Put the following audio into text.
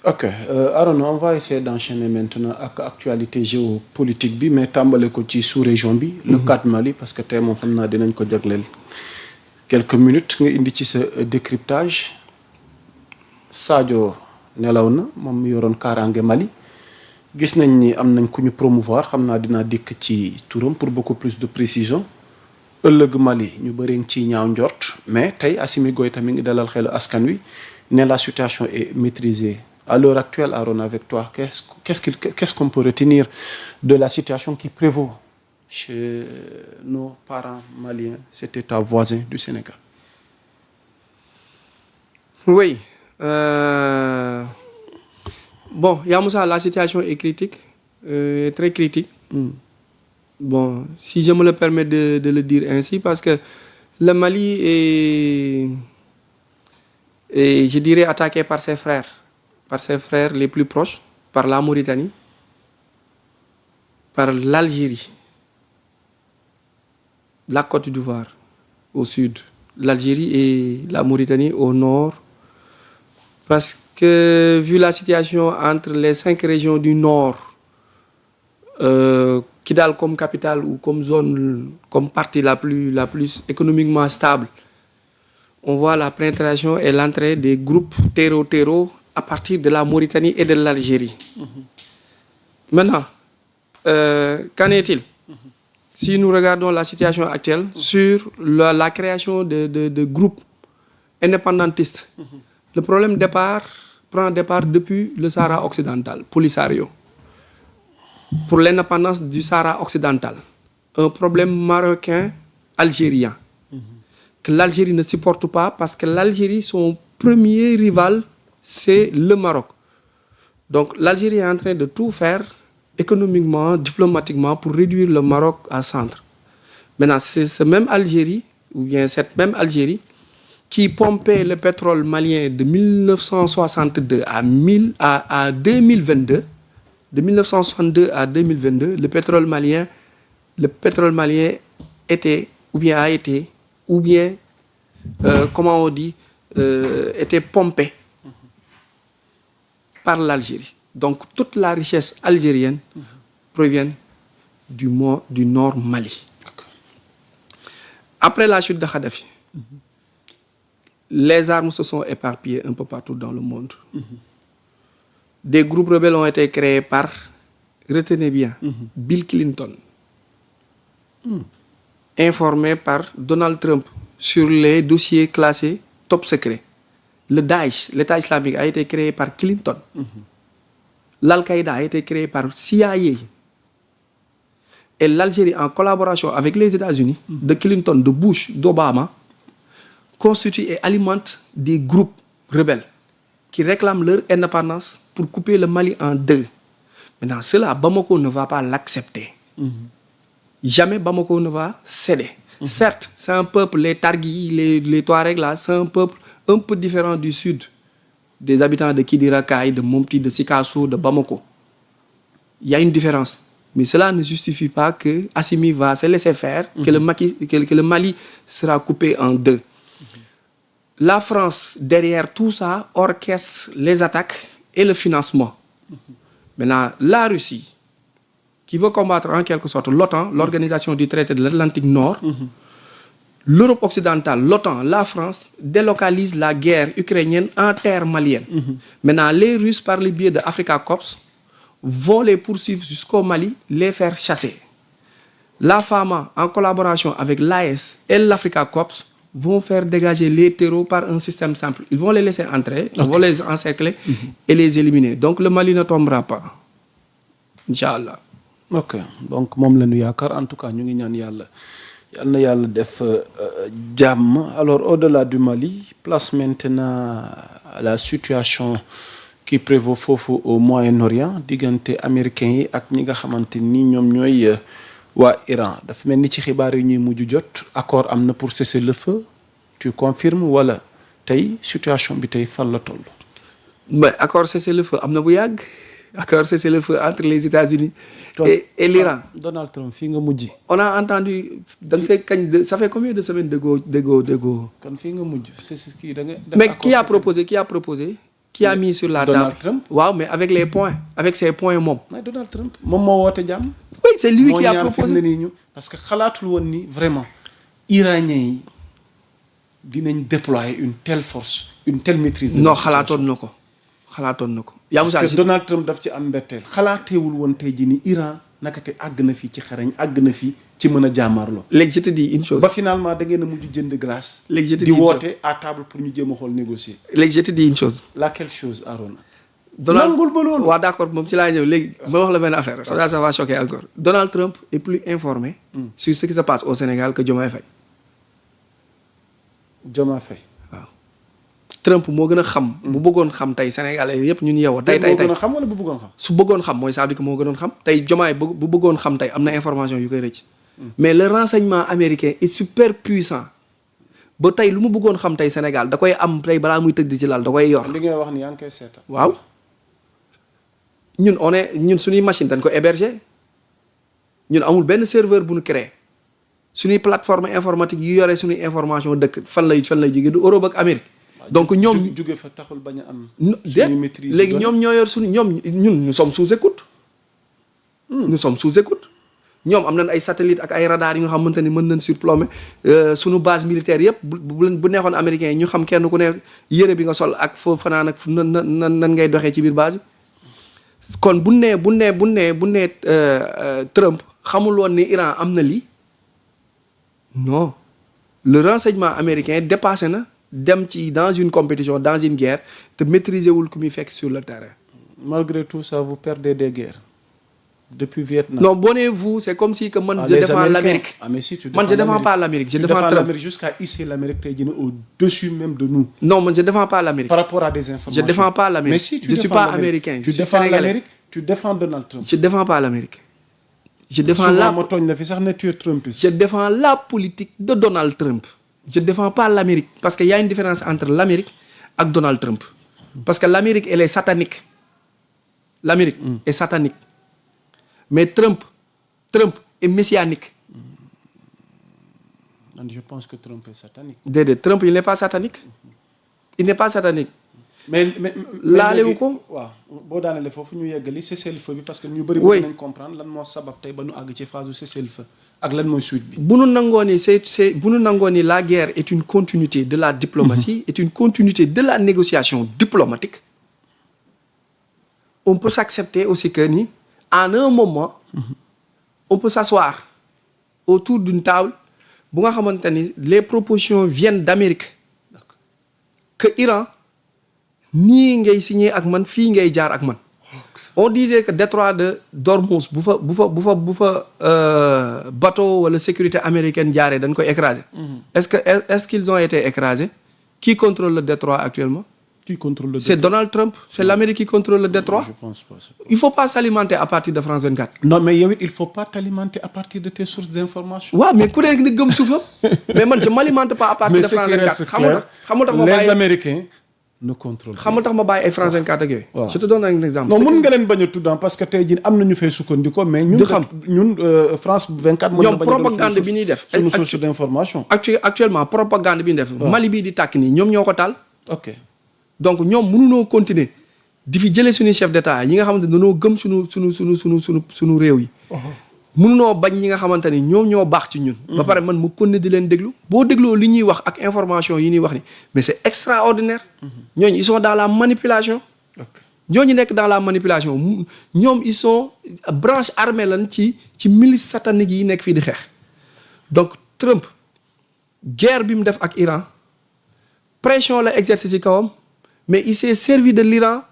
Ok, Aaron, on va essayer d'enchaîner maintenant avec l'actualité géopolitique, mais tambale ko ci sous-région bi, le cas de Mali, parce que tey moom xam naa dinañ ko jagleel quelques minutes nga indi ci sa décryptage. Sadio nelaw na moom mi yoroon kaaraange Mali gis nañ ni am nañ ku ñu promouvoir xam naa dinaa dikk ci turam pour beaucoup plus de précision. ëllëg Mali ñu bëri ngi ciy ñaaw njort mais tey Assimi Goïta mi ngi dalal xelu askan wi ne la situation est maîtrisée. À l'heure actuelle, Aaron, avec toi, qu'est-ce qu'on peut retenir de la situation qui prévaut chez nos parents maliens, cet État voisin du Sénégal? Oui. Bon, Yamoussa, la situation est critique, très critique. Bon, si je me le permets de le dire ainsi, parce que le Mali est, je dirais, attaqué par ses frères les plus proches, par la Mauritanie, par l'Algérie, la Côte d'Ivoire au sud, l'Algérie et la Mauritanie au nord, parce que vu la situation entre les 5 régions du nord, Kidal comme capitale ou comme zone, comme partie la plus économiquement stable, on voit la pénétration et l'entrée des groupes terreau à partir de la Mauritanie et de l'Algérie. Maintenant, qu'en est-il? Si nous regardons la situation actuelle sur la création de groupes indépendantistes, le problème prend départ depuis le Sahara occidental, Polisario, pour l'indépendance du Sahara occidental. Un problème marocain-algérien que l'Algérie ne supporte pas parce que l'Algérie, son premier rival, c'est le Maroc. Donc l'Algérie est en train de tout faire économiquement, diplomatiquement pour réduire le Maroc à centre. Maintenant, c'est cette même Algérie qui pompait le pétrole malien de 1962 à 2022. De 1962 à 2022, le pétrole malien était, ou bien a été, ou bien, comment on dit, était pompé par l'Algérie. Donc toute la richesse algérienne provient du nord Mali. Après la chute de Kadhafi, les armes se sont éparpillées un peu partout dans le monde. Des groupes rebelles ont été créés par, retenez bien, Bill Clinton, informé par Donald Trump sur les dossiers classés top secret. Le Daesh, l'État islamique, a été créé par Clinton. L'Al-Qaïda a été créé par CIA. Et l'Algérie, en collaboration avec les États-Unis, de Clinton, de Bush, d'Obama, constitue et alimente des groupes rebelles qui réclament leur indépendance pour couper le Mali en deux. Maintenant, cela, Bamako ne va pas l'accepter. Jamais Bamako ne va céder. Certes, c'est un peuple, les Targui, les Touaregs, là, c'est un peuple un peu différent du sud, des habitants de Kidira-Kaï, de Momti, de Sikasso, de Bamako. Il y a une différence. Mais cela ne justifie pas que Assimi va se laisser faire, que le Mali sera coupé en deux. La France, derrière tout ça, orchestre les attaques et le financement. Maintenant, la Russie, qui veut combattre en quelque sorte l'OTAN, l'Organisation du traité de l'Atlantique Nord, l'Europe occidentale, l'OTAN, la France, délocalise la guerre ukrainienne en terre malienne. Maintenant, les Russes, par le biais de Africa Corps, vont les poursuivre jusqu'au Mali, les faire chasser. La FAMA, en collaboration avec l'AS et l'Africa Corps, vont faire dégager les terreaux par un système simple. Ils vont les laisser entrer, ils vont les encercler et les éliminer. Donc le Mali ne tombera pas. Inch'Allah. Ok, donc moom la ñu yaakaar en tout cas ñu ngi ñaan yàlla yal na yàlla def jàmm. Alors au-delà du Mali, place maintenant à la situation qui prévaut foofu au Moyen-Orient diggante américains yi ak ñi nga xamante ni ñoom ñooy waa Iran. Dafa mel ni ci xibaar yi ñuy mujj jot accord am na pour cesser le feu. Tu confirmes wala tey situation bi tey fan la toll? Mais accord cesser le feu am na bu yàgg. Accord cesser le feu entre les États-Unis et l'Iran. Donald Trump fii nga mujj. On a entendu ça fait combien de semaines déggoo Kan fii nga mujj c'est kii da nga. Mais qui a proposé? qui a mis sur la Donald table Trump. waaw mais avec les points avec ses points moom. mais Donald Trump moom moo woote jàmm. oui c'est lui moo qui a ñaan fi mu proposé. ne nii ñu parce que xalaatul woon ni vraiment iranien yi dinañ déployer une telle force une telle maîtrise. de non la situation. xalaatoon na ko. yaa parce que Donald Trump daf ci am mbetteel. xalaateewul woon tey jii ni Iran naka te àgg na fii ci xarañ àgg na fii ci mën a jàmmaarloo. léegi je te dis une chose. ba finalement da ngeen a mujj jënd glace. léegi je te di dis woote à table pour ñu jéem a xool négocier. léegi je te dis une chose. laquelle chose Arona. Donald nangul ba loolu. waaw d'accord moom ci laa ñëw léegi ma wax la benn affaire. ça va choquer encore. Donald Trump est plus informé. sur ce qui se passe au Sénégal que Diomaye Faye. Diomaye Faye. waaw Trump moo gën a xam. bu bëggoon xam tey Sénégalais yëpp ñun yeewoo. tey moo gën a xam wala bu bëggoon xam. su bëggoon xam mooy ça veut dire que moo gënoon xam tey Diomaye bu bëggoon xam tey am na information yu koy rëcc. mais le renseignement américain est super puissant ba tey lu mu bëggoon xam tey Sénégal da koy am tey balaa muy tëdd ci lal da koy yor. li ngay wax ni yaa ngi koy seetaan. waaw ñun suñuy machine dañ ko héberger ñun amul benn serveur bu ñu créé suñuy plateforme informatique yu yore suñuy information dëkk fan lay jóge du Europe ak Amérique. donc ñoom jóge fa taxul bañ a am. déet léegi ñoom ñoo yor suñu ñun nous sommes sous écoute. nous sommes sous écoute. ñoom am nañ ay satellite ak ay radar yi nga xamante ni mën nañ surplomber suñu base militaire yëpp bu neexoon américains yi ñu xam kenn ku ne yére bi nga sol ak foo fanaan ak nan ngay doxee ci biir base bi. kon bu nee Trump xamul woon ni Iran am na lii non le renseignement américain dépassé na dem ci dans une compétition dans une guerre te maîtriser wul ku muy fekk sur le terrain. malgré tout ça vous perdez des guerres depuis Vietnam. non vous c'est comme si que man je défends l'Amérique. ah mais si tu man je défends pas l'Amérique je défends Trump. l'Amérique jusqu'à hisser l'Amérique tey jii au-dessus même de nous. non man je défends pas l'Amérique. par rapport à des informations. je défends pas l'Amérique. mais si tu je suis pas américain je suis sénégalais. tu défends Donald Trump. je défends pas l'Amérique. je défends souvent ma tooñ la fi sax ne tu es Trumpiste. je défends la politique de Donald Trump. je défends pas l'Amérique parce que y a une différence entre l'Amérique ak Donald Trump. parce que l'Amérique elle est satanique. l'Amérique est satanique. mais Trump est messianique. je pense que Trump est satanique. déedéet Trump il n'est pas satanique. il n'est pas satanique. mais laalewu ko. waaw boo daanelee foofu ñu yeggali cessez-le-feu bi parce que ñu bëri bëgg nañ comprendre lan moo sabab tey ba ñu àgg ci phase u cessez-le-feu ak lan mooy suite bi. bu nu nangoo ni la guerre est une continuité de la diplomatie. est une continuité de la négociation diplomatique. on peut s'accepter aussi que ni en un moment. on peut s'asseoir autour d'une table bu nga xamante ni les propositions viennent d'Amérique. que Iran nii ngay signé ak man fii ngay jaar ak man. on disait que détroit d'Ormuz bu fa bateau wala sécurité américaine jaaree dañ koy écraser. est-ce qu'ils ont été écrasés? Qui contrôle le détroit actuellement? Qui contrôle le détroit? C'est Donald Trump. C'est l'Amérique qui contrôle le détroit. Je pense pas. Il faut pas s'alimenter à partir de France 24. Non, mais yow it il faut pas t'alimenter à partir de tes sources d'information. waaw mais ku nekk ni gëm suufam. mais man je m'alimente pas à partir de France 24. xamul tax ma bàyyi les Américains ne contrôlent pas. xamul tax ma bàyyi ay France 24 ak yooyu. waaw je te donne un exemple. non mën nga leen bañ a tudd parce que tey jii am na ñu fay sukkandiku mais ñun France 24. mën na ñoom propagande bi ñuy def. suñu source d'information. actuellement propagande bi ñu def. Mali bii di tàkk nii ñoom ñoo ko taal. ok donc ñoom mënunoo continuer di fi jëlee suñuy chef d'état yi nga xamante ne dañoo gëm suñu réew yi. mënunoo bañ ñi nga xamante ni ñoom ñoo baax ci ñun. ba pare man mu continuer di leen déglu. boo dégloo li ñuy wax ak information yi ñuy wax ni mais c'est extraordinaire. ñooñu ils sont dans la manipulation. ñooñu nekk dans la manipulation ñoom ils sont branche armée lan ci milice satanique yi nekk fii di xeex. donc Trump guerre bi mu def ak Iran pression la exercer ci kawam mais il s'est servi de l'Iran